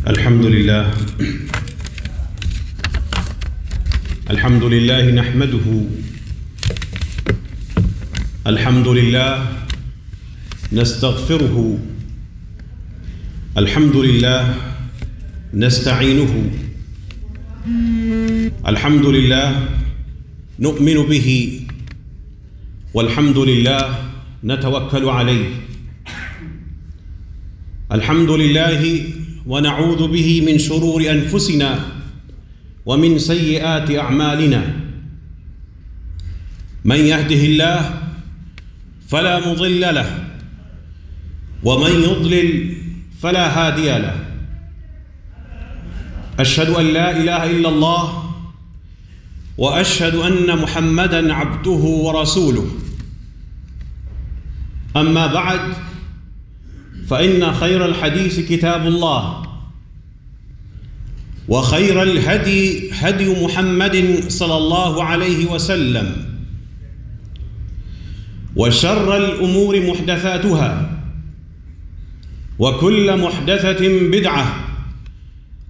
الحمد لله نحمده. الحمد لله نستغفره. الحمد لله نستعينه. الحمد لله نؤمن به. والحمد لله نتوكل عليه. الحمد لله ونعوذ به من شرور أنفسنا ومن سيئات أعمالنا. من يهده الله فلا مضل له ومن يضلل فلا هادي له. أشهد أن لا إله إلا الله وأشهد أن محمدًا عبده ورسوله. أما بعد فإن خير الحديث كتاب الله وخير الهدي هدي محمد صلى الله عليه وسلم وشر الأمور محدثاتها وكل محدثة بدعة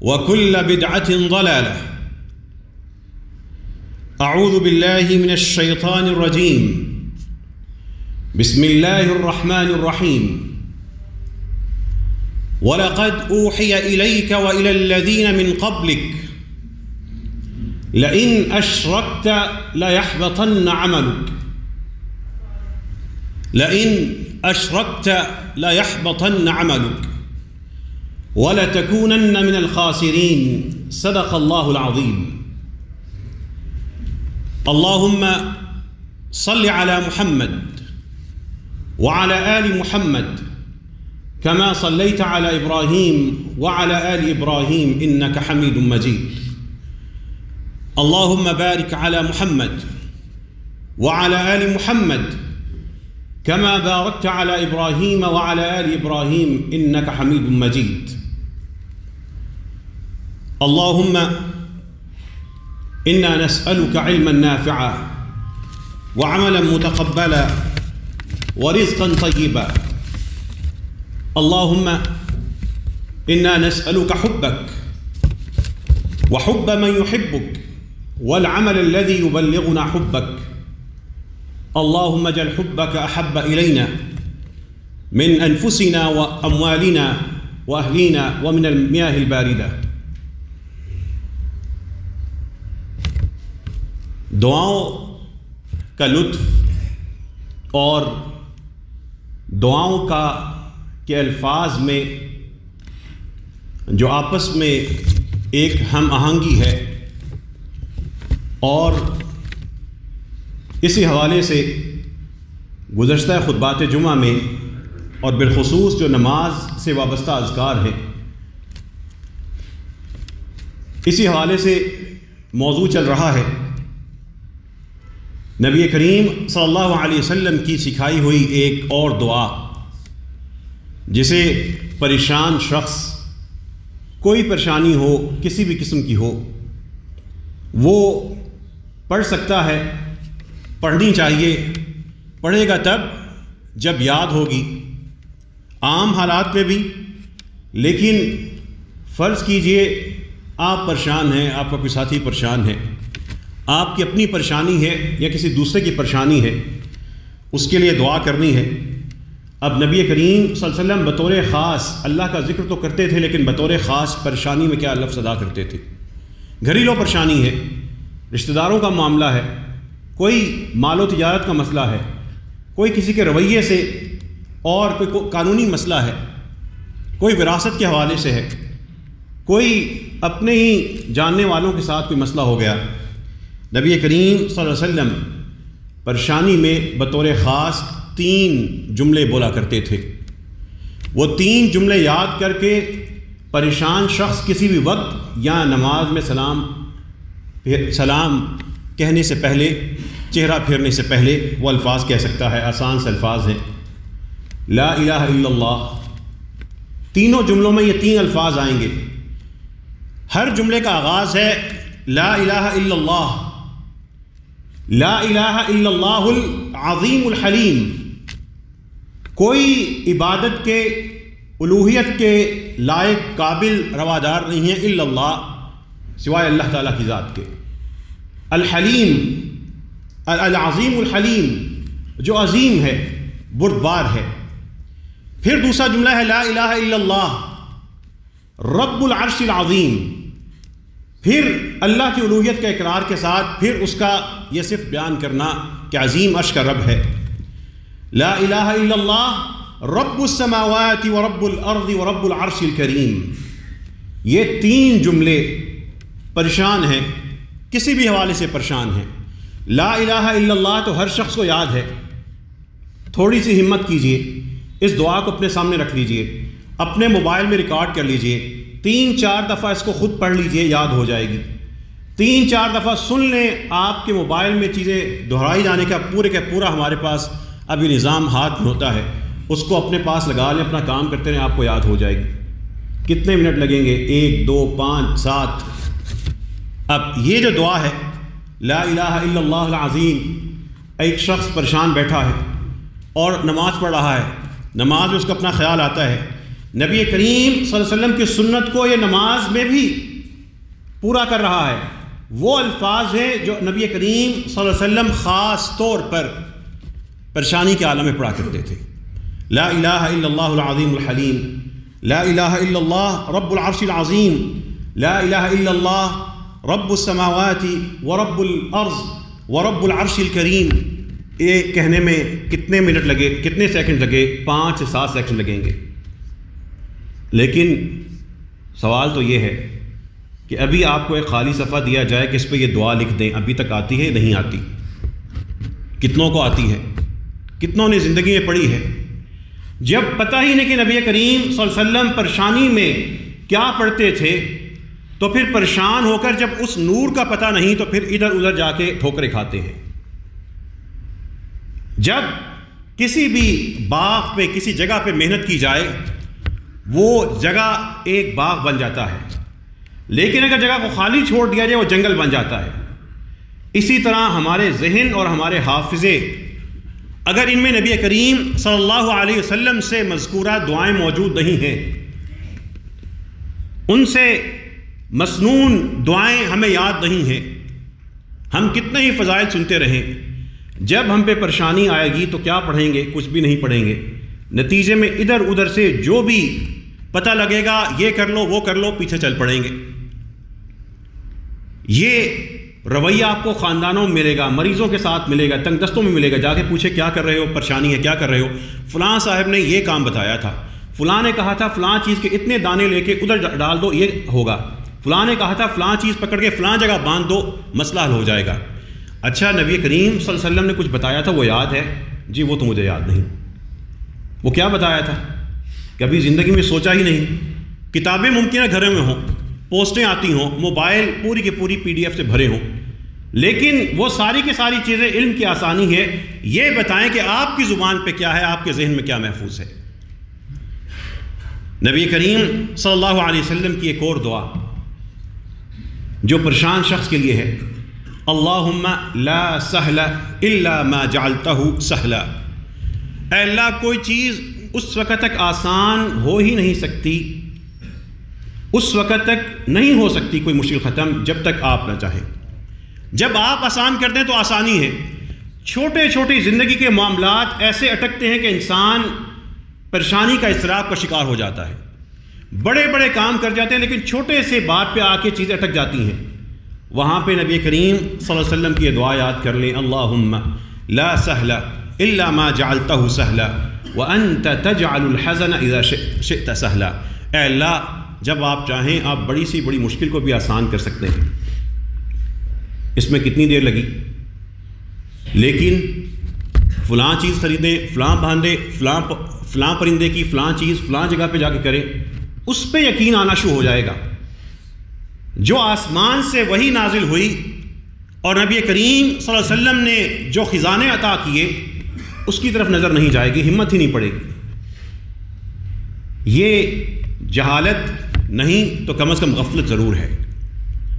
وكل بدعة ضلالة. أعوذ بالله من الشيطان الرجيم. بسم الله الرحمن الرحيم. وَلَقَدْ أُوحِيَ إِلَيْكَ وَإِلَى الَّذِينَ مِنْ قَبْلِكَ لَئِنْ أَشْرَكْتَ لَيَحْبَطَنَّ عَمَلُكَ لَئِنْ أَشْرَكْتَ لَيَحْبَطَنَّ عَمَلُكَ وَلَتَكُونَنَّ مِنَ الْخَاسِرِينَ. صدق الله العظيم. اللهم صل على محمد وعلى آل محمد كما صليت على إبراهيم وعلى آل إبراهيم إنك حميد مجيد. اللهم بارك على محمد وعلى آل محمد كما باركت على إبراهيم وعلى آل إبراهيم إنك حميد مجيد. اللهم إنا نسألك علما نافعا وعملا متقبلا ورزقا طيبا. اللهم إنا نسألك حبك وحب من يحبك والعمل الذي يبلغنا حبك. اللهم اجعل حبك أحب إلينا من أنفسنا وأموالنا وأهلنا ومن المياه الباردة. دعاؤں کا لطف اور دعاؤں کا کے الفاظ میں جو آپس میں ایک ہم آہنگی ہے، اور اسی حوالے سے گزشتہ خطبات جمعہ میں اور بالخصوص جو نماز سے وابستہ اذکار ہیں، اسی حوالے سے موضوع چل رہا ہے نبی کریم صلی اللہ علیہ وسلم کی سکھائی ہوئی ایک اور دعا، جسے پریشان شخص، کوئی پریشانی ہو، کسی بھی قسم کی ہو، وہ پڑھ سکتا ہے، پڑھنی چاہیے. پڑھے گا تب جب یاد ہوگی، عام حالات میں بھی. لیکن فرض کیجئے آپ پریشان ہیں، آپ کا کوئی ساتھی پریشان ہے، آپ کی اپنی پریشانی ہے یا کسی دوسرے کی پریشانی ہے، اس کے لیے دعا کرنی ہے. اب نبی کریم صلی اللہ علیہ وسلم بطور خاص اللہ کا ذکر تو کرتے تھے، لیکن بطور خاص پریشانی میں کیا لفظ ادا کرتے تھے؟ گھریلو پریشانی ہے، رشتہ داروں کا معاملہ ہے، کوئی مال و تجارت کا مسئلہ ہے، کوئی کسی کے رویے سے، اور کوئی قانونی مسئلہ ہے، کوئی وراثت کے حوالے سے ہے، کوئی اپنے ہی جاننے والوں کے ساتھ کوئی مسئلہ ہو گیا. نبی کریم صلی اللہ علیہ وسلم پریشانی میں بطور خاص 3 جملے بولا کرتے تھے. وہ 3 جملے یاد کر کے پریشان شخص کسی بھی وقت یا نماز میں سلام کہنے سے پہلے، چہرہ پھیرنے سے پہلے وہ الفاظ کہہ سکتا ہے. آسان سے الفاظ ہیں، لا الہ الا اللہ. تینوں جملوں میں یہ 3 الفاظ آئیں گے. ہر جملے کا آغاز ہے لا الہ الا اللہ. لا الہ الا اللہ العظیم الحلیم. کوئی عبادت کے الوہیت کے لائق قابل روادار نہیں ہے الا اللہ، سوائے اللہ تعالیٰ کی ذات کے۔ الحلیم، العظیم الحلیم، جو عظیم ہے، بردبار ہے۔ پھر دوسرا جملہ ہے لا الہ الا اللہ رب العرش العظیم۔ پھر اللہ کی الوہیت کے اقرار کے ساتھ پھر اس کا یہ صرف بیان کرنا کہ عظیم عرش کا رب ہے۔ لا الہ الا اللہ رب السماوات ورب الارض ورب العرش الکریم۔ یہ تین جملے پریشان ہیں، کسی بھی حوالے سے پریشان ہیں۔ لا الہ الا اللہ تو ہر شخص کو یاد ہے، تھوڑی سی ہمت کیجئے، اس دعا کو اپنے سامنے رکھ لیجئے، اپنے موبائل میں ریکارڈ کر لیجئے، 3-4 دفعہ اس کو خود پڑھ لیجئے، یاد ہو جائے گی۔ 3-4 دفعہ سن لیں، آپ کے موبائل میں چیزیں دہرائی جانے کا پورا ہمارے پاس اب یہ نظام ہاتھ میں ہوتا ہے، اس کو اپنے پاس لگا لیں، اپنا کام کرتے رہیں، آپ کو یاد ہو جائے گی۔ کتنے منٹ لگیں گے؟ 1 2 5 7۔ اب یہ جو دعا ہے لا الہ الا اللہ العظیم، ایک شخص پریشان بیٹھا ہے اور نماز پڑھ رہا ہے، نماز میں اس کو اپنا خیال آتا ہے، نبی کریم صلی اللہ علیہ وسلم کی سنت کو یہ نماز میں بھی پورا کر رہا ہے۔ وہ الفاظ ہیں جو نبی کریم صلی اللہ علیہ وسلم خاص طور پر پریشانی کے عالم میں پڑھا کرتے تھے۔ لا الہ الا اللہ العظیم الحلیم، لا الہ الا اللہ رب العرش العظیم، لا الہ الا اللہ رب السماوات ورب الارض ورب العرش الکریم۔ یہ کہنے میں کتنے منٹ لگے، کتنے سیکنڈ لگے؟ 5 سے 7 سیکنڈ لگیں گے۔ لیکن سوال تو یہ ہے کہ ابھی آپ کو ایک خالی صفحہ دیا جائے کہ اس پہ یہ دعا لکھ دیں، ابھی تک آتی ہے؟ نہیں آتی۔ کتنوں کو آتی ہے؟ کتنوں نے زندگی میں پڑھی ہے؟ جب پتہ ہی نہیں کہ نبی کریم صلی اللہ علیہ وسلم پریشانی میں کیا پڑھتے تھے، تو پھر پریشان ہو کر جب اس نور کا پتہ نہیں تو پھر ادھر ادھر جا کے ٹھوکریں کھاتے ہیں۔ جب کسی بھی باغ پہ، کسی جگہ پہ محنت کی جائے، وہ جگہ ایک باغ بن جاتا ہے، لیکن اگر جگہ کو خالی چھوڑ دیا جائے وہ جنگل بن جاتا ہے۔ اسی طرح ہمارے ذہن اور ہمارے حافظے، اگر ان میں نبی کریم صلی اللہ علیہ وسلم سے مذکورہ دعائیں موجود نہیں ہیں، ان سے مسنون دعائیں ہمیں یاد نہیں ہیں، ہم کتنے ہی فضائل سنتے رہیں، جب ہم پہ پریشانی آئے گی تو کیا پڑھیں گے؟ کچھ بھی نہیں پڑھیں گے۔ نتیجے میں ادھر ادھر سے جو بھی پتہ لگے گا، یہ کر لو وہ کر لو، پیچھے چل پڑیں گے۔ یہ رویہ آپ کو خاندانوں میں ملے گا، مریضوں کے ساتھ ملے گا، تنگ دستوں میں ملے گا۔ جا کے پوچھے کیا کر رہے ہو، پریشانی ہے، کیا کر رہے ہو؟ فلاں صاحب نے یہ کام بتایا تھا، فلاں نے کہا تھا فلاں چیز کے اتنے دانے لے کے ادھر ڈال دو، یہ ہوگا، فلاں نے کہا تھا فلاں چیز پکڑ کے فلاں جگہ باندھ دو، مسئلہ حل ہو جائے گا۔ اچھا نبی کریم صلی اللہ علیہ وسلم نے کچھ بتایا تھا، وہ یاد ہے؟ جی وہ تو مجھے یاد نہیں۔ وہ کیا بتایا تھا؟ کبھی زندگی میں سوچا ہی نہیں۔ کتابیں ممکن ہے گھروں میں ہوں، پوسٹیں آتی ہوں، موبائل پوری کی پوری PDF سے بھرے ہوں، لیکن وہ ساری کی ساری چیزیں علم کی آسانی ہے۔ یہ بتائیں کہ آپ کی زبان پہ کیا ہے، آپ کے ذہن میں کیا محفوظ ہے۔ نبی کریم صلی اللہ علیہ وسلم کی ایک اور دعا جو پریشان شخص کے لیے ہے، اللہم لا سہل الا ما جعلتہ سہلا۔ اے اللہ، کوئی چیز اس وقت تک آسان ہو ہی نہیں سکتی، اس وقت تک نہیں ہو سکتی کوئی مشکل ختم جب تک آپ نہ چاہیں۔ جب آپ آسان کر دیں تو آسانی ہے۔ چھوٹے چھوٹے زندگی کے معاملات ایسے اٹکتے ہیں کہ انسان پریشانی کا اضطراب کا شکار ہو جاتا ہے۔ بڑے بڑے کام کر جاتے ہیں لیکن چھوٹے سے بات پہ آ کے چیزیں اٹک جاتی ہیں۔ وہاں پہ نبی کریم صلی اللہ علیہ وسلم کی دعا یاد کر لیں، اللہم لا سہل الا ما جعلتہ سہلا وانت تجعل الحزن اذا شئت سہلا۔ اے اللہ، جب آپ چاہیں آپ بڑی سی بڑی مشکل کو بھی آسان کر سکتے ہیں۔ اس میں کتنی دیر لگی، لیکن فلاں چیز خریدیں، فلاں باندھیں، فلاں پرندے کی فلاں چیز فلاں جگہ پہ جا کے کریں، اس پہ یقین آنا شروع ہو جائے گا۔ جو آسمان سے وحی نازل ہوئی اور نبی کریم صلی اللہ علیہ وسلم نے جو خزانے عطا کیے، اس کی طرف نظر نہیں جائے گی، ہمت ہی نہیں پڑے گی۔ یہ جہالت نہیں تو کم از کم غفلت ضرور ہے،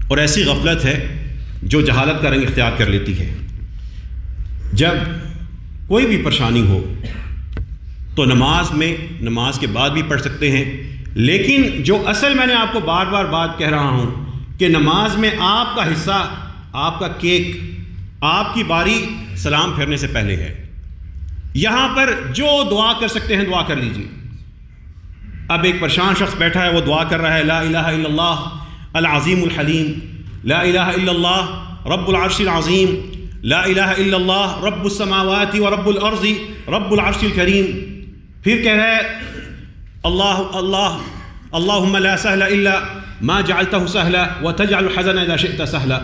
اور ایسی غفلت ہے جو جہالت کا رنگ اختیار کر لیتی ہے۔ جب کوئی بھی پریشانی ہو تو نماز کے بعد بھی پڑھ سکتے ہیں. لیکن جو اصل میں نے آپ کو بار بار بات کہہ رہا ہوں کہ نماز میں آپ کا حصہ، آپ کا کیک، آپ کی باری سلام پھیرنے سے پہلے ہے. یہاں پر جو دعا کر سکتے ہیں دعا کر لیجیے. اب ایک پریشان شخص بیٹھا ہے، وہ دعا کر رہا ہے لا الہ الا اللہ العظیم الحلیم، لا الہ الا اللہ رب العرش العظیم، لا الہ الا اللہ رب السماوات و رب الارض رب العرش الکریم. پھر کہہ رہا ہے اللہم لا سہل الا ما جعلتہ سہلا وتجعل الحزن اذا شئت سہلا.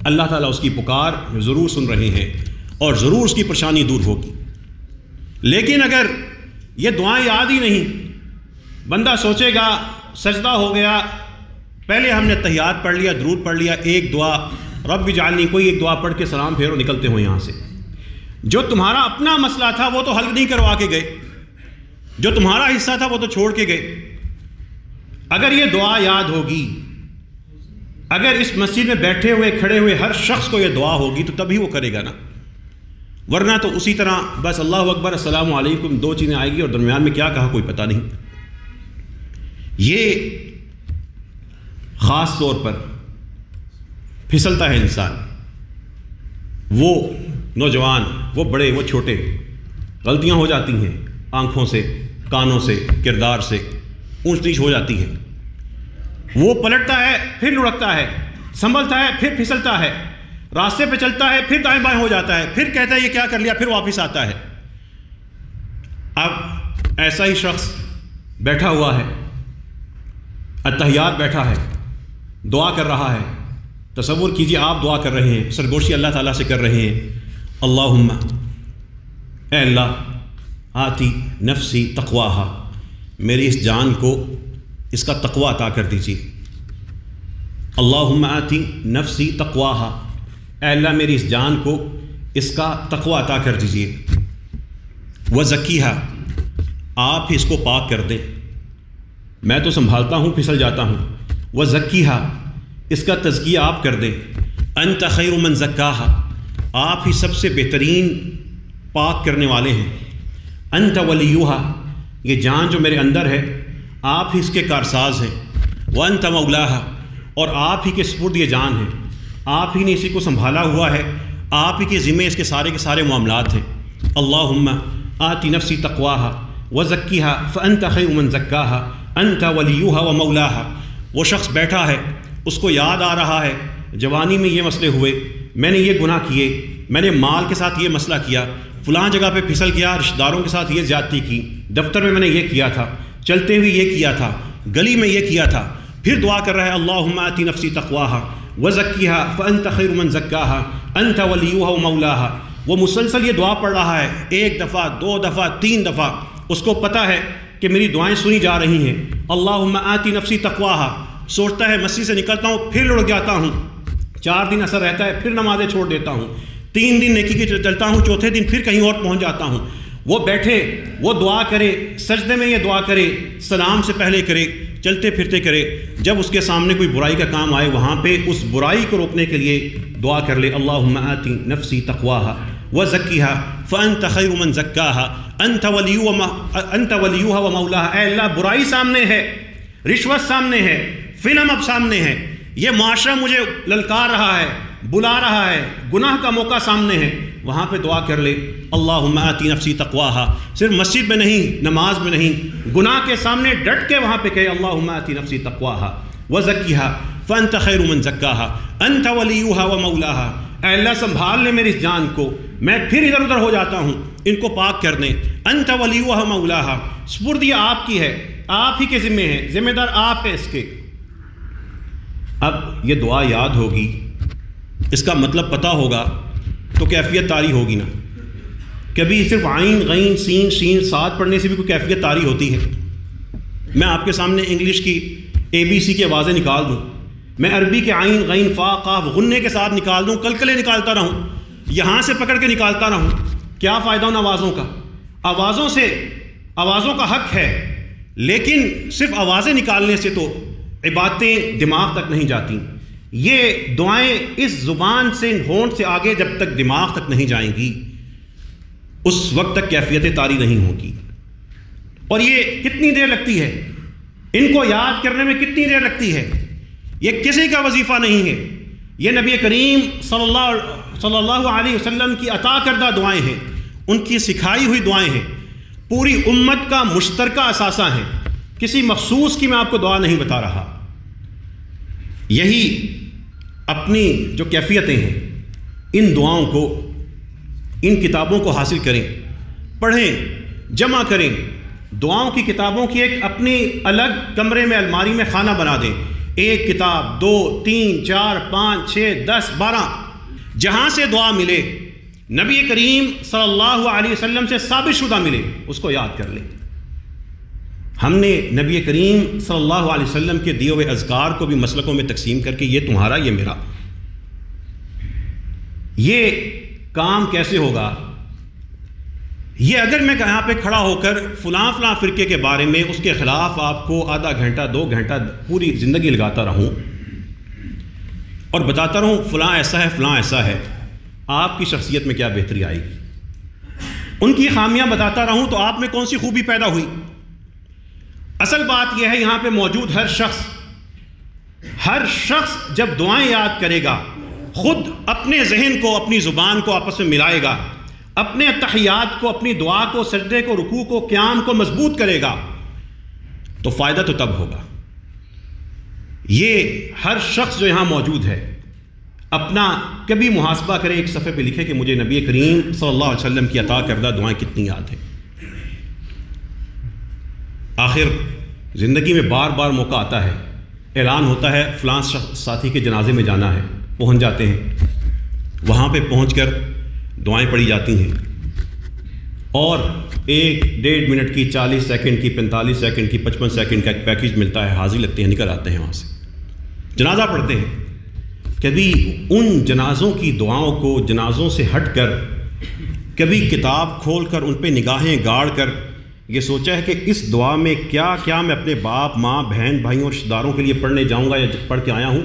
اللہ تعالیٰ اس کی پکار ضرور سن رہے ہیں اور ضرور اس کی پریشانی دور ہوگی. لیکن اگر یہ دعائیں یاد ہی نہیں، بندہ سوچے گا سجدہ ہو گیا، پہلے ہم نے تحیات پڑھ لیا، درود پڑھ لیا، ایک دعا رب اجعلنی، کوئی ایک دعا پڑھ کے سلام پھیرو، نکلتے ہو یہاں سے. جو تمہارا اپنا مسئلہ تھا وہ تو حل نہیں کروا کے گئے، جو تمہارا حصہ تھا وہ تو چھوڑ کے گئے. اگر یہ دعا یاد ہوگی، اگر اس مسجد میں بیٹھے ہوئے کھڑے ہوئے ہر شخص کو یہ دعا ہوگی تو تبھی وہ کرے گا نا، ورنہ تو اسی طرح بس اللہ اکبر السلام علیکم دو چیزیں آئے گی اور درمیان میں کیا کہا کوئی پتہ نہیں. یہ خاص طور پر پھسلتا ہے انسان، وہ نوجوان، وہ بڑے، وہ چھوٹے، غلطیاں ہو جاتی ہیں، آنکھوں سے، کانوں سے، کردار سے اونچ نیچ ہو جاتی ہے. وہ پلٹتا ہے پھر لڑکتا ہے، سنبھلتا ہے پھر پھسلتا ہے، راستے پہ چلتا ہے پھر دائیں بائیں ہو جاتا ہے، پھر کہتا ہے یہ کیا کر لیا، پھر واپس آتا ہے. اب ایسا ہی شخص بیٹھا ہوا ہے، اتحیات بیٹھا ہے، دعا کر رہا ہے. تصور کیجیے آپ دعا کر رہے ہیں، سرگوشی اللہ تعالیٰ سے کر رہے ہیں، اللہم اے اللہ آتی نفسی تقواہا، میری اس جان کو اس کا تقوی عطا کر دیجیے. اللہم آتی نفسی تقواہا، اے اللہ میری اس جان کو اس کا تقوی عطا کر دیجیے. وزکیہا، آپ ہی اس کو پاک کر دیں، میں تو سنبھالتا ہوں پھسل جاتا ہوں. وزکیہا، اس کا تزکیہ آپ کر دیں. انت خیر من زکاہا، آپ ہی سب سے بہترین پاک کرنے والے ہیں. انت ولیہا، یہ جان جو میرے اندر ہے آپ ہی اس کے کارساز ہیں. وانت مولاہا، اور آپ ہی کے سپرد یہ جان ہے، آپ ہی نے اسی کو سنبھالا ہوا ہے، آپ ہی کے ذمے اس کے سارے معاملات ہیں. اللہم آتی نفسی تقواہا وزکیہا فانت خیر من زکاہا انت ولیہا و مولاہا. وہ شخص بیٹھا ہے، اس کو یاد آ رہا ہے جوانی میں یہ مسئلے ہوئے، میں نے یہ گناہ کیے، میں نے مال کے ساتھ یہ مسئلہ کیا، فلاں جگہ پہ پھسل گیا، رشتہ داروں کے ساتھ یہ زیادتی کی، دفتر میں نے یہ کیا تھا، چلتے ہوئے یہ کیا تھا، گلی میں یہ کیا تھا. پھر دعا کر رہا ہے اللہم آتی نفسی تقواہا وزکیہا فانت خیر من زکاہا انت ولیہا و مولاہا. وہ مسلسل یہ دعا پڑھ رہا ہے، ایک دفعہ، دو دفعہ، تین دفعہ. اس کو پتہ ہے کہ میری دعائیں سنی جا رہی ہیں. اللہم آتی نفسی تقواہا، سوچتا ہے مسجد سے نکلتا ہوں پھر لڑ جاتا ہوں، 4 دن اثر رہتا ہے پھر نمازیں چھوڑ دیتا ہوں، 3 دن نیکی کی چلتا ہوں، چوتھے دن پھر کہیں اور پہنچ جاتا ہوں. وہ بیٹھے، وہ دعا کرے، سجدے میں یہ دعا کرے، سلام سے پہلے کرے، چلتے پھرتے کرے. جب اس کے سامنے کوئی برائی کا کام آئے وہاں پہ اس برائی کو روکنے کے لیے دعا کر لے اللہم آتی نفسی تقواہا وزکیہا فانت خیر من زکاہا انت ولیہا و مولاہا. اے اللہ برائی سامنے ہے، رشوت سامنے ہے، فلم اب سامنے ہے، یہ معاشرہ مجھے للکار رہا ہے، بلا رہا ہے، گناہ کا موقع سامنے ہے. وہاں پہ دعا کر لے اللہم آتی نفسی تقواہا. صرف مسجد میں نہیں، نماز میں نہیں، گناہ کے سامنے ڈٹ کے وہاں پہ کہے اللہم آتی نفسی تقواہا وزکیہا فانت خیر من زکاہا انت ولیہا و مولاہا. اے اللہ سنبھال لے میری اس جان کو، میں پھر ادھر ادھر ہو جاتا ہوں، ان کو پاک کر دیں. انت ولیہا و مولاہا، سپردی آپ کی ہے، آپ ہی کے ذمے ہے، ذمہ دار آپ ہے اس کے. اب یہ دعا یاد ہوگی، اس کا مطلب پتہ ہوگا تو کیفیت طاری ہوگی نا. کبھی صرف عین غین سین شین سات پڑھنے سے بھی کوئی کیفیت طاری ہوتی ہے. میں آپ کے سامنے انگلش کی ABC کی آوازیں نکال دوں، میں عربی کے عین غین فا قاف غنے کے ساتھ نکال دوں، کلکلے نکالتا رہوں، یہاں سے پکڑ کے نکالتا رہوں، کیا فائدہ ان آوازوں کا؟ آوازوں کا حق ہے، لیکن صرف آوازیں نکالنے سے تو عبادتیں دماغ تک نہیں جاتی. یہ دعائیں اس زبان سے، ہونٹ سے آگے جب تک دماغ تک نہیں جائیں گی اس وقت تک کیفیت طاری نہیں ہوگی. اور یہ کتنی دیر لگتی ہے، ان کو یاد کرنے میں کتنی دیر لگتی ہے؟ یہ کسی کا وظیفہ نہیں ہے، یہ نبی کریم صلی اللہ علیہ وسلم کی عطا کردہ دعائیں ہیں، ان کی سکھائی ہوئی دعائیں ہیں، پوری امت کا مشترکہ اثاثہ ہیں، کسی مخصوص کی میں آپ کو دعا نہیں بتا رہا۔ یہی اپنی جو کیفیتیں ہیں، ان دعاؤں کو، ان کتابوں کو حاصل کریں، پڑھیں، جمع کریں، دعاؤں کی کتابوں کی ایک اپنی الگ کمرے میں الماری میں خانہ بنا دیں، ایک کتاب، 2 3 4 5 6 10 12، جہاں سے دعا ملے، نبی کریم صلی اللہ علیہ وسلم سے ثابت شدہ ملے، اس کو یاد کر لیں۔ ہم نے نبی کریم صلی اللہ علیہ وسلم کے دیے ہوئے اذکار کو بھی مسلکوں میں تقسیم کر کے، یہ تمہارا، یہ میرا، یہ کام کیسے ہوگا؟ یہ اگر میں یہاں پہ کھڑا ہو کر فلاں فرقے کے بارے میں اس کے خلاف آپ کو آدھا گھنٹہ 2 گھنٹہ پوری زندگی لگاتا رہوں اور بتاتا رہوں فلاں ایسا ہے، فلاں ایسا ہے، آپ کی شخصیت میں کیا بہتری آئے گی؟ ان کی خامیاں بتاتا رہوں تو آپ میں کون سی خوبی پیدا ہوئی؟ اصل بات یہ ہے، یہاں پہ موجود ہر شخص جب دعائیں یاد کرے گا، خود اپنے ذہن کو، اپنی زبان کو آپس میں ملائے گا، اپنے تحیات کو، اپنی دعا کو، سجدے کو، رکوع کو، قیام کو مضبوط کرے گا، تو فائدہ تو تب ہوگا۔ یہ ہر شخص جو یہاں موجود ہے اپنا کبھی محاسبہ کرے، ایک صفحے پہ لکھے کہ مجھے نبی کریم صلی اللہ علیہ وسلم کی عطا کردہ دعائیں کتنی یاد ہیں۔ آخر زندگی میں بار بار موقع آتا ہے، اعلان ہوتا ہے فلاں ساتھی کے جنازے میں جانا ہے، پہنچ جاتے ہیں، وہاں پہ پہنچ کر دعائیں پڑھی جاتی ہیں، اور 1-1.5 منٹ کی، 40 سیکنڈ کی، 45 سیکنڈ کی، 55 سیکنڈ کا ایک پیکیج ملتا ہے، حاضری لگتے ہیں، نکل آتے ہیں وہاں سے، جنازہ پڑھتے ہیں۔ کبھی ان جنازوں کی دعاؤں کو جنازوں سے ہٹ کر، کبھی کتاب کھول کر ان پہ نگاہیں گاڑ کر یہ سوچا ہے کہ اس دعا میں کیا کیا میں اپنے باپ، ماں، بہن، بھائیوں اور رشتہ داروں کے لیے پڑھنے جاؤں گا یا پڑھ کے آیا ہوں؟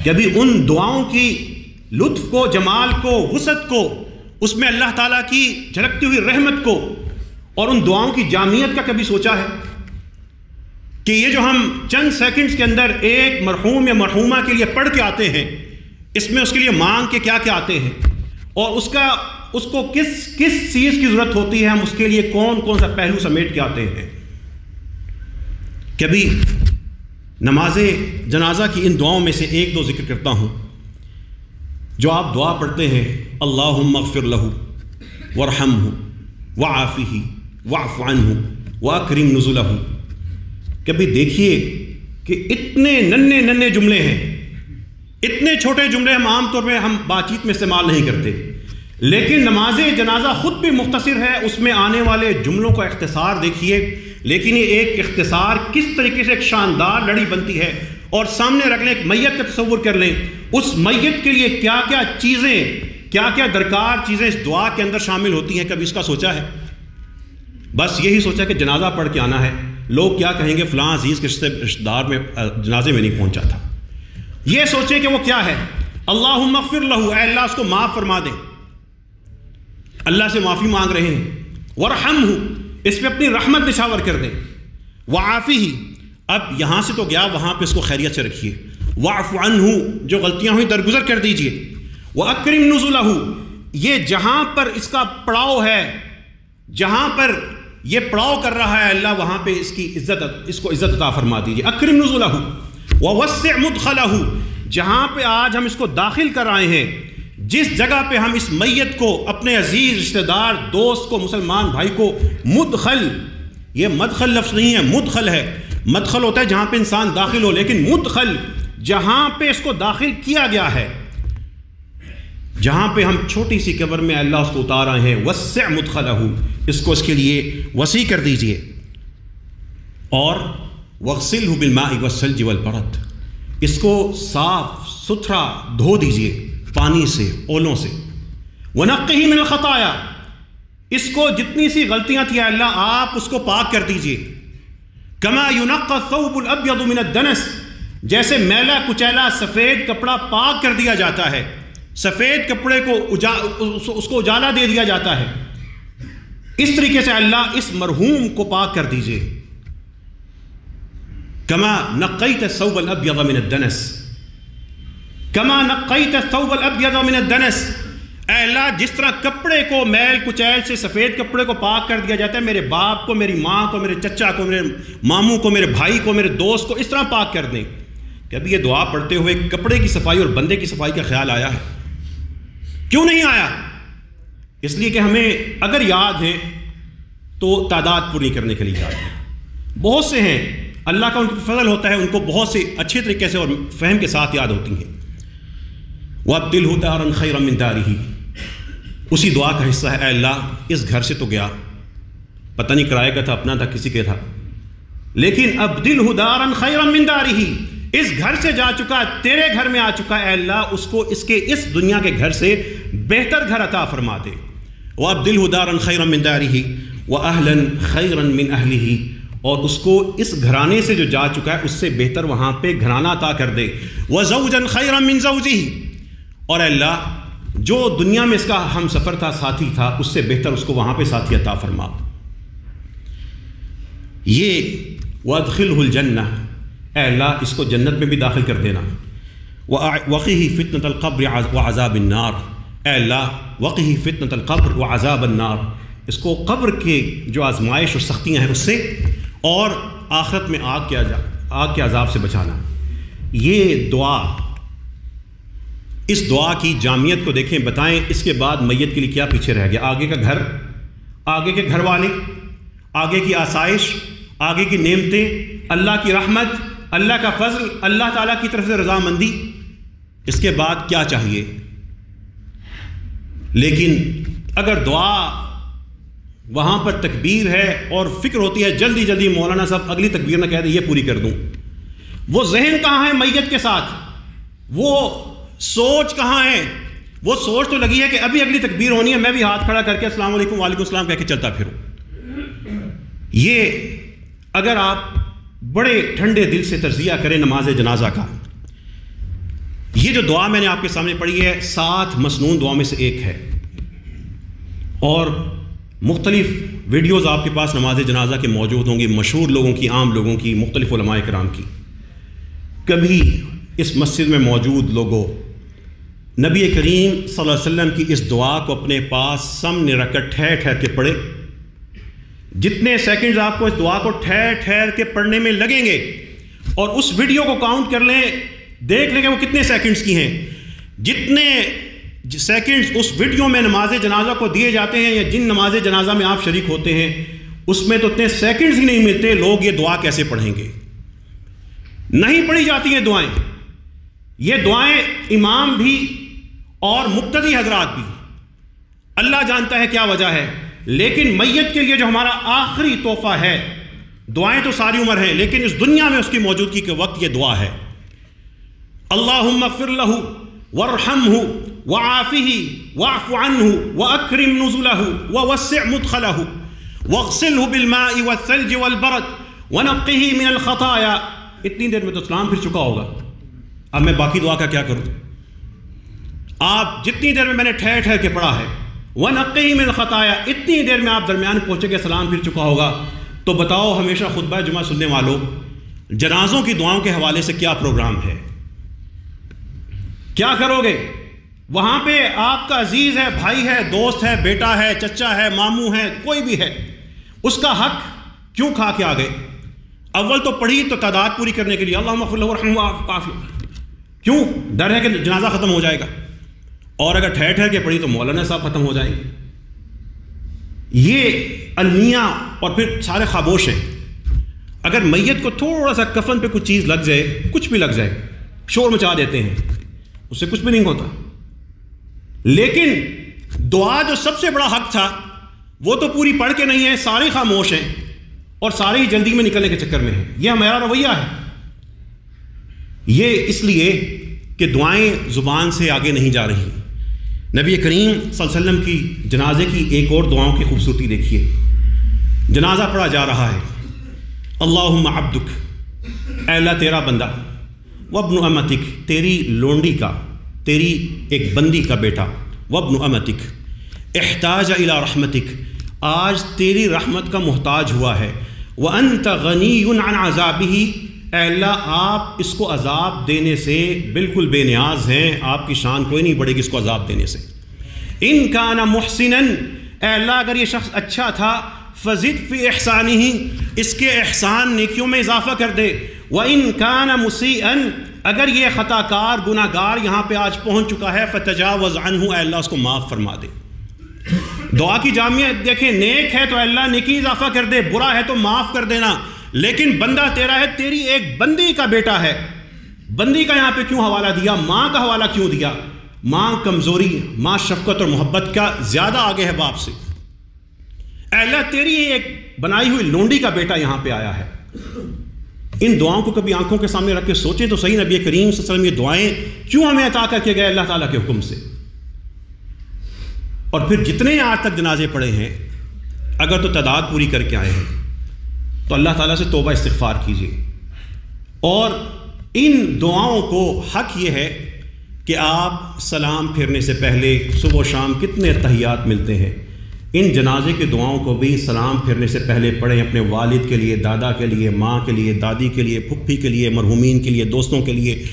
کبھی ان دعاؤں کی لطف کو، جمال کو، وسعت کو، اس میں اللہ تعالیٰ کی جھلکتی ہوئی رحمت کو اور ان دعاؤں کی جامعیت کا کبھی سوچا ہے کہ یہ جو ہم چند سیکنڈز کے اندر ایک مرحوم یا مرحومہ کے لیے پڑھ کے آتے ہیں، اس میں اس کے لیے مانگ کے کیا کیا آتے ہیں، اور اس کو کس چیز کی ضرورت ہوتی ہے، ہم اس کے لیے کون کون سا پہلو سمیٹ کے آتے ہیں۔ کبھی نماز جنازہ کی ان دعاؤں میں سے 1-2 ذکر کرتا ہوں جو آپ دعا پڑھتے ہیں، اللہم اغفر لہ وارحمہ وعافہ واعف عنہ واکرم نزلہ۔ کبھی دیکھیے کہ اتنے ننھے جملے ہیں، اتنے چھوٹے جملے ہم عام طور پہ ہم بات چیت میں استعمال نہیں کرتے، لیکن نماز جنازہ خود بھی مختصر ہے، اس میں آنے والے جملوں کا اختصار دیکھیے، لیکن یہ ایک اختصار کس طریقے سے ایک شاندار لڑی بنتی ہے، اور سامنے رکھ لیں، ایک میت کا تصور کر لیں، اس میت کے لیے کیا کیا چیزیں، کیا کیا درکار چیزیں اس دعا کے اندر شامل ہوتی ہیں، کبھی اس کا سوچا ہے؟ بس یہی سوچا کہ جنازہ پڑھ کے آنا ہے، لوگ کیا کہیں گے، فلاں عزیز کے رشتہ دار میں جنازے میں نہیں پہنچا تھا۔ یہ سوچیں کہ وہ کیا ہے، اللہم اغفر لہ، اے اللہ اس کو معاف فرما دیں، اللہ سے معافی مانگ رہے ہیں، وارحمہ، اس پہ اپنی رحمت نشاور کر دیں، وعافہ، اب یہاں سے تو گیا وہاں پہ اس کو خیریت سے رکھیے، واعف عنہ، جو غلطیاں ہوئی درگزر کر دیجئے، واکرم نزلہ، یہ جہاں پر اس کا پڑاؤ ہے، جہاں پر یہ پڑاؤ کر رہا ہے اللہ، وہاں پہ اس کو عزت عطا فرما دیجئے، اکرم نزلہ، ووسع مدخلہ، جہاں پہ آج ہم اس کو داخل کر آئے ہیں، جس جگہ پہ ہم اس میت کو، اپنے عزیز رشتہ دار، دوست کو، مسلمان بھائی کو، مدخل، یہ مدخل لفظ نہیں ہے، مدخل ہے، مدخل ہوتا ہے جہاں پہ انسان داخل ہو، لیکن مدخل جہاں پہ اس کو داخل کیا گیا ہے، جہاں پہ ہم چھوٹی سی قبر میں اللہ اس کو اتار رہے ہیں، وسع مدخلہ، اس کو اس کے لیے وسیع کر دیجئے، اور وغسلہ بالماء والثلج والبرد، اس کو صاف ستھرا دھو دیجئے پانی سے، اولوں سے، ونقہ من الخطایا، اس کو جتنی سی غلطیاں تھی اللہ آپ اس کو پاک کر دیجئے، کما ینقى الثوب الابیض من الدنس، جیسے میلا کچیلا سفید کپڑا پاک کر دیا جاتا ہے، سفید کپڑے کو اس کو اجالا دے دیا جاتا ہے، اس طریقے سے اللہ اس مرحوم کو پاک کر دیجئے. کما نقیت الثوب الابیض من الدنس، کما نقیت الثوب الابیض من الدنس. اے اللہ جس طرح کپڑے کو میل کچیل سے سفید کپڑے کو پاک کر دیا جاتا ہے، میرے باپ کو، میری ماں کو، میرے چچا کو، میرے ماموں کو، میرے بھائی کو، میرے دوست کو اس طرح پاک کر دیں. کبھی یہ دعا پڑھتے ہوئے کپڑے کی صفائی اور بندے کی صفائی کا خیال آیا ہے؟ کیوں نہیں آیا؟ اس لیے کہ ہمیں اگر یاد ہے تو تعداد پوری کرنے کے لیے یاد ہے. بہت سے ہیں اللہ کا ان کو فضل ہوتا ہے، ان کو بہت سے اچھے طریقے سے اور فہم کے ساتھ یاد ہوتی ہیں. وَأَبْدِلْهُ دَارًا خَيْرًا مِنْ دَارِهِ، اسی دعا کا حصہ ہے. اے اللہ اس گھر سے تو گیا، پتہ نہیں کرائے کا تھا، اپنا تھا، کسی کے تھا، لیکن أَبْدِلْهُ دَارًا خَيْرًا مِنْ دَارِهِ، اس گھر سے جا چکا، تیرے گھر میں آ چکا. اے اللہ اس کو اس کے اس دنیا کے گھر سے بہتر گھر عطا فرما دے. وَأَبْدِلْهُ دَارًا خَيْرًا مِنْ دَارِهِ وَأَهْلًا خَيْرًا مِنْ أَهْلِهِ، اور اس کو اس گھرانے سے جو جا چکا ہے اس سے بہتر وہاں پہ گھرانہ عطا کر دے. وَزَوْجًا خَيْرًا مِنْ زَوْجِهِ، اور اے اللہ جو دنیا میں اس کا ہم سفر تھا، ساتھی تھا، اس سے بہتر اس کو وہاں پہ ساتھی عطا فرما. یہ وَأَدْخِلْهُ الْجَنَّةَ، اے اللہ اس کو جنت میں بھی داخل کر دینا. وَقِهِ فِتْنَةَ الْقَبْرِ وَعَذَابِ النَّارِ، اے اللہ وَقِهِ فِتْنَةَ الْقَبْرِ وَعَذَابَ النَّارِ، اس کو قبر کے جو آزمائش اور سختیاں ہیں اس سے اور آخرت میں آگ کے عذاب سے بچانا. یہ دعا، اس دعا کی جامعیت کو دیکھیں، بتائیں اس کے بعد میت کے لیے کیا پیچھے رہ گیا؟ آگے کا گھر، آگے کے گھر والے، آگے کی آسائش، آگے کی نعمتیں، اللہ کی رحمت، اللہ کا فضل، اللہ تعالیٰ کی طرف سے رضامندی. اس کے بعد کیا چاہیے؟ لیکن اگر دعا وہاں پر تکبیر ہے اور فکر ہوتی ہے جلدی جلدی مولانا صاحب اگلی تکبیر نہ کہہ دیں، یہ پوری کر دوں، وہ ذہن کہاں ہے میت کے ساتھ؟ وہ سوچ کہاں ہے؟ وہ سوچ تو لگی ہے کہ ابھی اگلی تکبیر ہونی ہے، میں بھی ہاتھ کھڑا کر کے السلام علیکم وعلیکم السلام کہہ کے چلتا پھروں. یہ اگر آپ بڑے ٹھنڈے دل سے تجزیہ کریں نماز جنازہ کا، یہ جو دعا میں نے آپ کے سامنے پڑھی ہے 7 مسنون دعا میں سے ایک ہے، اور مختلف ویڈیوز آپ کے پاس نماز جنازہ کے موجود ہوں گی، مشہور لوگوں کی، عام لوگوں کی، مختلف علماء کرام کی. کبھی اس مسجد میں موجود لوگوں نبی کریم صلی اللہ علیہ وسلم کی اس دعا کو اپنے پاس سامنے رکھ کر ٹھہر ٹھہر کے پڑھے؟ جتنے سیکنڈز آپ کو اس دعا کو ٹھہر ٹھہر کے پڑھنے میں لگیں گے، اور اس ویڈیو کو کاؤنٹ کر لیں، دیکھ لیں کہ وہ کتنے سیکنڈز کی ہیں. جتنے سیکنڈز اس ویڈیو میں نماز جنازہ کو دیے جاتے ہیں، یا جن نماز جنازہ میں آپ شریک ہوتے ہیں، اس میں تو اتنے سیکنڈز ہی نہیں ملتے. لوگ یہ دعا کیسے پڑھیں گے؟ نہیں پڑھی جاتی ہیں دعائیں. یہ دعائیں امام بھی اور مقتدی حضرات بھی، اللہ جانتا ہے کیا وجہ ہے، لیکن میت کے لیے جو ہمارا آخری تحفہ ہے، دعائیں تو ساری عمر ہیں، لیکن اس دنیا میں اس کی موجودگی کے وقت یہ دعا ہے. اللہم اغفر لہ وارحمہ وعافہ واعف عنہ واکرم نزلہ ووسع مدخلہ واغسلہ بالماء والثلج والبرد ونقہ من الخطایا. اتنی دیر میں تو سلام پھر چکا ہوگا، اب میں باقی دعا کا کیا کروں؟ آپ جتنی دیر میں نے ٹھہر ٹھہر کے پڑھا ہے وَنَقِّهِ مِنَ الْخَطَايَا، اتنی دیر میں آپ درمیان پہنچے گے، سلام پھر چکا ہوگا. تو بتاؤ ہمیشہ خطبہ جمعہ سننے والوں، جنازوں کی دعاؤں کے حوالے سے کیا پروگرام ہے؟ کیا کرو گے؟ وہاں پہ آپ کا عزیز ہے، بھائی ہے، دوست ہے، بیٹا ہے، چچا ہے، ماموں ہے، کوئی بھی ہے، اس کا حق کیوں کھا کے آ گئے؟ اول تو پڑھی تو تعداد پوری کرنے کے لیے اللہم اغفر لہ وارحمہ وعافہ، کیوں؟ ڈر ہے کہ جنازہ ختم ہو جائے گا. اور اگر ٹھہر ٹھہر کے پڑھی تو مولانا صاحب ختم ہو جائیں گے. یہ المیہ اور پھر سارے خاموش ہیں. اگر میت کو تھوڑا سا کفن پہ کچھ چیز لگ جائے، کچھ بھی لگ جائے، شور مچا دیتے ہیں، اس سے کچھ بھی نہیں ہوتا. لیکن دعا جو سب سے بڑا حق تھا وہ تو پوری پڑھ کے نہیں ہے، سارے خاموش ہیں اور سارے ہی جلدی میں نکلنے کے چکر میں ہیں. یہ ہمارا رویہ ہے. یہ اس لیے کہ دعائیں زبان سے آگے نہیں جا رہی. نبی کریم صلی اللہ علیہ وسلم کی جنازے کی ایک اور دعاؤں کی خوبصورتی دیکھیے. جنازہ پڑھا جا رہا ہے، اللہم عبدک، اے اللہ تیرا بندہ، وابن امتک، تیری لونڈی کا، تیری ایک بندی کا بیٹا، وابن امتک احتاج الی رحمتک، آج تیری رحمت کا محتاج ہوا ہے. وَأَنْتَ غَنِيٌّ عَنْ عَذَابِهِ، اے اللہ آپ اس کو عذاب دینے سے بالکل بے نیاز ہیں، آپ کی شان کوئی نہیں بڑھے گی اس کو عذاب دینے سے. اِن كَانَ مُحْسِنًا، اے اللہ اگر یہ شخص اچھا تھا، فَزِدْ فِي إِحْسَانِهِ، اس کے احسان نیکیوں میں اضافہ کر دے. وَإِن كَانَ مُسِيئًا، اگر یہ خطا کار گناہ گار یہاں پہ آج پہنچ چکا ہے، فَتَجَاوَزْ عَنْهُ، اے اللہ اس کو معاف فرما دے. دعا کی جامعیت دیکھیں، نیک ہے تو اللہ نیکی اضافہ کر دے، برا ہے تو معاف کر دینا. لیکن بندہ تیرا ہے، تیری ایک بندی کا بیٹا ہے، بندی کا یہاں پہ کیوں حوالہ دیا؟ ماں کا حوالہ کیوں دیا؟ ماں کمزوری، ماں شفقت اور محبت کا زیادہ آگے ہے باپ سے. اے اللہ تیری ایک بنائی ہوئی لونڈی کا بیٹا یہاں پہ آیا ہے. ان دعاؤں کو کبھی آنکھوں کے سامنے رکھ کے سوچیں تو صحیح، نبی کریم صلی اللہ علیہ وسلم یہ دعائیں کیوں ہمیں عطا کر کے گئے اللہ تعالیٰ کے حکم سے. اور پھر جتنے آج تک جنازے پڑے ہیں، اگر تو تعداد پوری کر کے آئے ہیں تو اللہ تعالیٰ سے توبہ استغفار کیجیے. اور ان دعاؤں کو حق یہ ہے کہ آپ سلام پھیرنے سے پہلے صبح و شام کتنے تحیات ملتے ہیں، ان جنازے کے دعاؤں کو بھی سلام پھیرنے سے پہلے پڑھیں، اپنے والد کے لیے، دادا کے لیے، ماں کے لیے، دادی کے لیے، پھپھی کے لیے، مرحومین کے لیے، دوستوں کے لیے،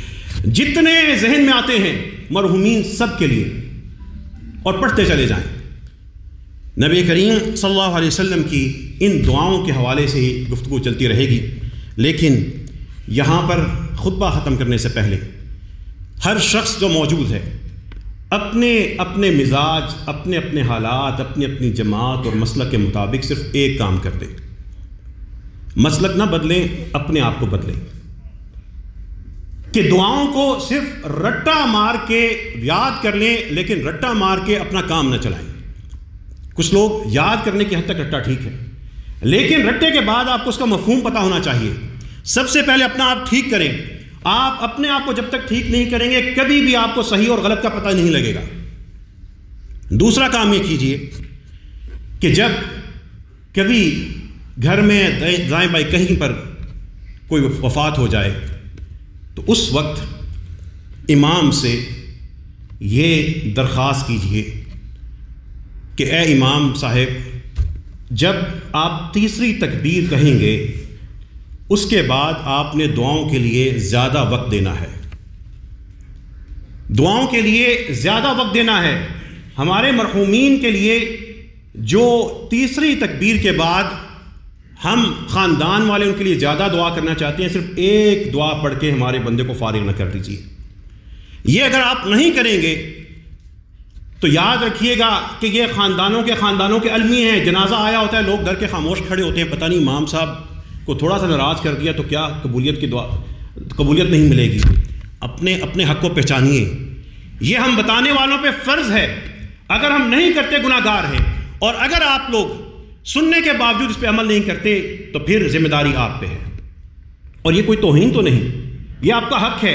جتنے ذہن میں آتے ہیں مرحومین سب کے لیے، اور پڑھتے چلے جائیں. نبی کریم صلی اللہ علیہ وسلم کی ان دعاؤں کے حوالے سے ہی گفتگو چلتی رہے گی. لیکن یہاں پر خطبہ ختم کرنے سے پہلے ہر شخص جو موجود ہے اپنے اپنے مزاج، اپنے اپنے حالات، اپنی اپنی جماعت اور مسلک کے مطابق صرف ایک کام کر دے. مسلک نہ بدلیں، اپنے آپ کو بدلیں. کہ دعاؤں کو صرف رٹا مار کے یاد کر لیں، لیکن رٹا مار کے اپنا کام نہ چلائیں. کچھ لوگ یاد کرنے کی حد تک رٹا ٹھیک ہے، لیکن رٹے کے بعد آپ کو اس کا مفہوم پتہ ہونا چاہیے. سب سے پہلے اپنا آپ ٹھیک کریں. آپ اپنے آپ کو جب تک ٹھیک نہیں کریں گے کبھی بھی آپ کو صحیح اور غلط کا پتہ نہیں لگے گا. دوسرا کام یہ کیجئے کہ جب کبھی گھر میں دائیں بائیں کہیں پر کوئی وفات ہو جائے تو اس وقت امام سے یہ درخواست کیجئے کہ اے امام صاحب، جب آپ تیسری تکبیر کہیں گے اس کے بعد آپ نے دعاؤں کے لیے زیادہ وقت دینا ہے. دعاؤں کے لیے زیادہ وقت دینا ہے. ہمارے مرحومین کے لیے جو تیسری تکبیر کے بعد ہم خاندان والے ان کے لیے زیادہ دعا کرنا چاہتے ہیں، صرف ایک دعا پڑھ کے ہمارے بندے کو فارغ نہ کر دیجیے. یہ اگر آپ نہیں کریں گے تو یاد رکھیے گا کہ یہ خاندانوں کے المی ہیں. جنازہ آیا ہوتا ہے، لوگ ڈر کے خاموش کھڑے ہوتے ہیں، پتہ نہیں امام صاحب کو تھوڑا سا ناراض کر دیا تو کیا قبولیت نہیں ملے گی. اپنے حق کو پہچانیے. یہ ہم بتانے والوں پہ فرض ہے. اگر ہم نہیں کرتے گناہ گار ہیں، اور اگر آپ لوگ سننے کے باوجود اس پہ عمل نہیں کرتے تو پھر ذمہ داری آپ پہ ہے. اور یہ کوئی توہین تو نہیں، یہ آپ کا حق ہے.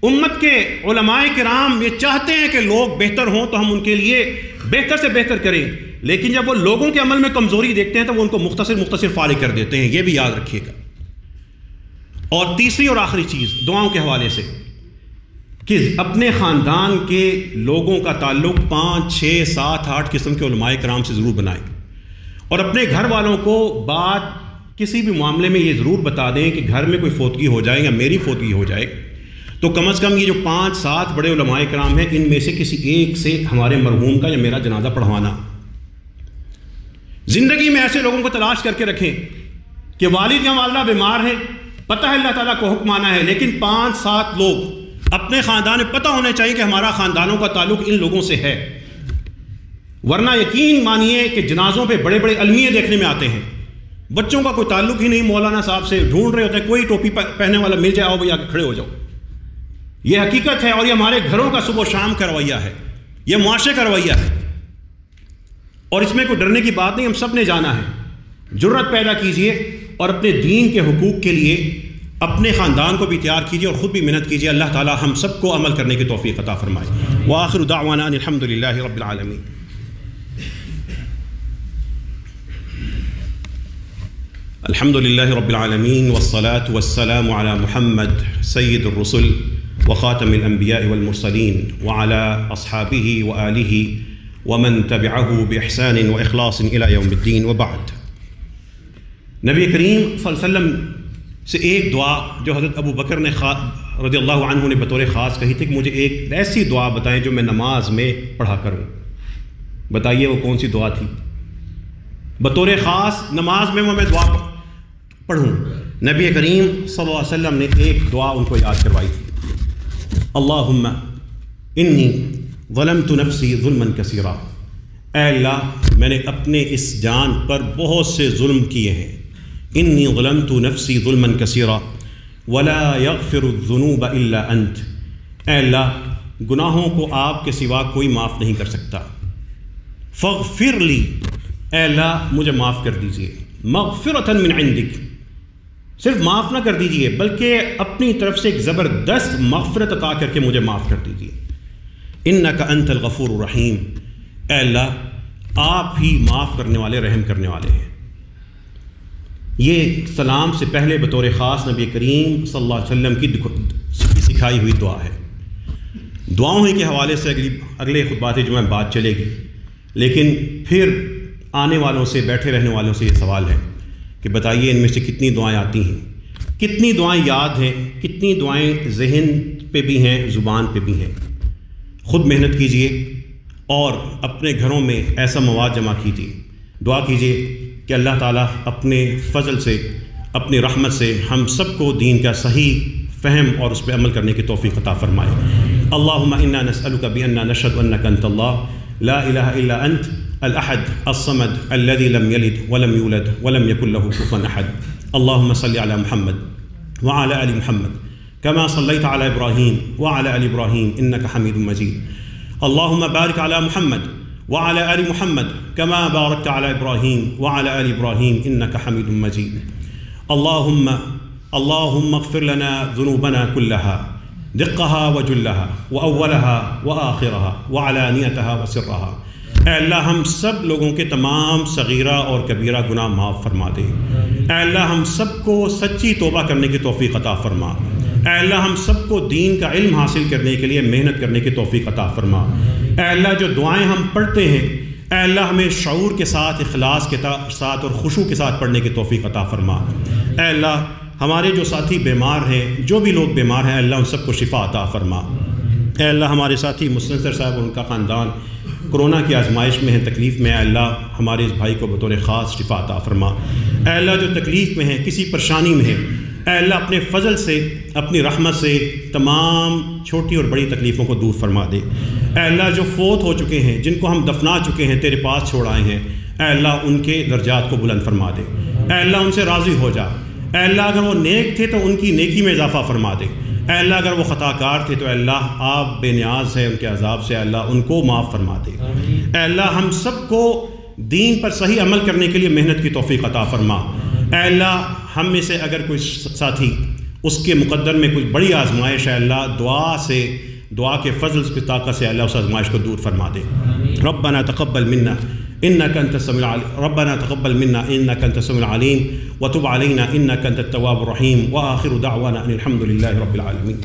امت کے علماء کرام یہ چاہتے ہیں کہ لوگ بہتر ہوں تو ہم ان کے لیے بہتر سے بہتر کریں، لیکن جب وہ لوگوں کے عمل میں کمزوری دیکھتے ہیں تو وہ ان کو مختصر فارغ کر دیتے ہیں. یہ بھی یاد رکھیے گا. اور تیسری اور آخری چیز دعاؤں کے حوالے سے کہ اپنے خاندان کے لوگوں کا تعلق 5، 6، 7، 8 قسم کے علماء کرام سے ضرور بنائیں، اور اپنے گھر والوں کو بات کسی بھی معاملے میں یہ ضرور بتا دیں کہ گھر میں کوئی فوتگی ہو جائے یا میری فوتگی ہو جائے تو کم از کم یہ جو 5، 7 بڑے علماء کرام ہیں ان میں سے کسی ایک سے ہمارے مرحوم کا یا میرا جنازہ پڑھوانا. زندگی میں ایسے لوگوں کو تلاش کر کے رکھیں کہ والد یا والدہ بیمار ہیں، پتہ ہے اللہ تعالیٰ کو حکم آنا ہے، لیکن 5، 7 لوگ اپنے خاندان میں پتہ ہونے چاہیے کہ ہمارا خاندانوں کا تعلق ان لوگوں سے ہے. ورنہ یقین مانیے کہ جنازوں پہ بڑے بڑے المیے دیکھنے میں آتے ہیں، بچوں کا کوئی تعلق ہی نہیں، مولانا صاحب سے ڈھونڈ رہے ہوتے ہیں کوئی ٹوپی پہننے والا مل جائے، آؤ بھائی آ کے کھڑے ہو جاؤ. یہ حقیقت ہے، اور یہ ہمارے گھروں کا صبح و شام کا رویہ ہے، یہ معاشرے کا رویہ ہے، اور اس میں کوئی ڈرنے کی بات نہیں. ہم سب نے جانا ہے. جرأت پیدا کیجئے اور اپنے دین کے حقوق کے لیے اپنے خاندان کو بھی تیار کیجئے اور خود بھی محنت کیجئے. اللہ تعالی ہم سب کو عمل کرنے کی توفیق عطا فرمائے. وآخر دعوانا ان الحمد للہ رب العالمین. الحمد للہ رب العالمین والصلاة والسلام علی محمد سید الرسل وخاتم الانبیاء والمرسلین وعلی اصحابہ وآلہ ومن تبعه بإحسان وإخلاص إلى يوم الدين وبعد۔ نبی کریم صلی اللہ علیہ وسلم سے ایک دعا جو حضرت ابو بکر نے رضی اللہ عنہ نے بطور خاص کہی تھی کہ مجھے ایک ایسی دعا بتائیں جو میں نماز میں پڑھا کروں۔ بتائیے وہ کون سی دعا تھی؟ بطور خاص نماز میں میں دعا پڑھوں۔ نبی کریم صلی اللہ علیہ وسلم نے ایک دعا ان کو یاد کروائی تھی، اللہم انی ظلمت نفسی ظلما کثیرا، اے اللہ میں نے اپنے اس جان پر بہت سے ظلم کیے ہیں، انی ظلمت نفسی ظلما کثیرا ولا یغفر الذنوب الا انت، اے اللہ گناہوں کو آپ کے سوا کوئی معاف نہیں کر سکتا، فاغفر لی، اے اللہ مجھے معاف کر دیجئے، مغفرۃ من عندک، صرف معاف نہ کر دیجئے بلکہ اپنی طرف سے ایک زبردست مغفرت عطا کر کے مجھے معاف کر دیجئے، انک انت الغفور الرحیم، اے اللہ آپ ہی معاف کرنے والے رحم کرنے والے ہیں۔ یہ سلام سے پہلے بطور خاص نبی کریم صلی اللہ علیہ وسلم کی سکھائی ہوئی دعا ہے۔ دعاؤں ہی کے حوالے سے اگلے خطبات جمعہ میں بات چلے گی، لیکن پھر آنے والوں سے، بیٹھے رہنے والوں سے یہ سوال ہے کہ بتائیے ان میں سے کتنی دعائیں آتی ہیں، کتنی دعائیں یاد ہیں، کتنی دعائیں ذہن پہ بھی ہیں، زبان پہ بھی ہیں۔ خود محنت کیجئے اور اپنے گھروں میں ایسا مواد جمع کیجیے، دعا کیجیے کہ اللہ تعالیٰ اپنے فضل سے، اپنی رحمت سے ہم سب کو دین کا صحیح فہم اور اس پہ عمل کرنے کی توفیق عطا فرمائے۔ اللہم انا نسألک بأننا نشہد انک انت اللہ لا الہ الا انت الاحد الصمد الذي لم يلد ولم يولد ولم يكن له كفوا احد۔ اللہم صل علی محمد وعلى آل محمد كما صليت على إبراهيم وعلى آل إبراهيم إنك حميد مجيد۔ اللهم بارك على محمد وعلى آل محمد كما باركت على إبراهيم وعلى آل إبراهيم إنك حميد مجيد۔ اللهم اغفر لنا ذنوبنا كلها دقها وجلها وأولها وآخرها وعلانيتها وسرها۔ اے اللہ ہم سب لوگوں کے تمام صغیرہ اور کبیرہ گناہ معاف فرما دے۔ اے اللہ ہم سب کو سچی توبہ کرنے کی توفیق عطا فرما۔ اے اللہ ہم سب کو دین کا علم حاصل کرنے کے لیے محنت کرنے کی توفیق عطا فرما۔ اے اللہ جو دعائیں ہم پڑھتے ہیں، اے اللہ ہمیں شعور کے ساتھ، اخلاص کے ساتھ اور خشوع کے ساتھ پڑھنے کی توفیق عطا فرما۔ اے اللہ ہمارے جو ساتھی بیمار ہیں، جو بھی لوگ بیمار ہیں، اللہ ان سب کو شفا عطا فرما۔ اے اللہ ہمارے ساتھی مسنصر صاحب اور ان کا خاندان کرونا کی آزمائش میں ہیں، تکلیف میں، اے اللہ ہمارے اس بھائی کو بطور خاص شفا عطا فرما۔ اے اللہ جو تکلیف میں ہیں، کسی پریشانی میں ہیں، اے اللہ اپنے فضل سے، اپنی رحمت سے تمام چھوٹی اور بڑی تکلیفوں کو دور فرما دے۔ اے اللہ جو فوت ہو چکے ہیں، جن کو ہم دفنا چکے ہیں، تیرے پاس چھوڑ آئے ہیں، اے اللہ ان کے درجات کو بلند فرما دے۔ اے اللہ ان سے راضی ہو جا۔ اے اللہ اگر وہ نیک تھے تو ان کی نیکی میں اضافہ فرما دے۔ اے اللہ اگر وہ خطا کار تھے تو اے اللہ آپ بے نیاز ہے ان کے عذاب سے، اے اللہ ان کو معاف فرما دے۔ اے اللہ ہم سب کو دین پر صحیح عمل کرنے کے لیے محنت کی توفیق عطا فرما۔ اے اللہ ہم میں سے اگر کوئی ساتھی اس کے مقدر میں کوئی بڑی آزمائش ہے، اللہ دعا کے فضل کی طاقت سے اللہ اس آزمائش کو دور فرما دے۔ ربنا تقبل منا انك انت السميع العليم، ربنا تقبل منا انك انت السميع العليم وتب علينا انك انت التواب الرحيم، واخر دعوانا ان الحمد لله رب العالمين۔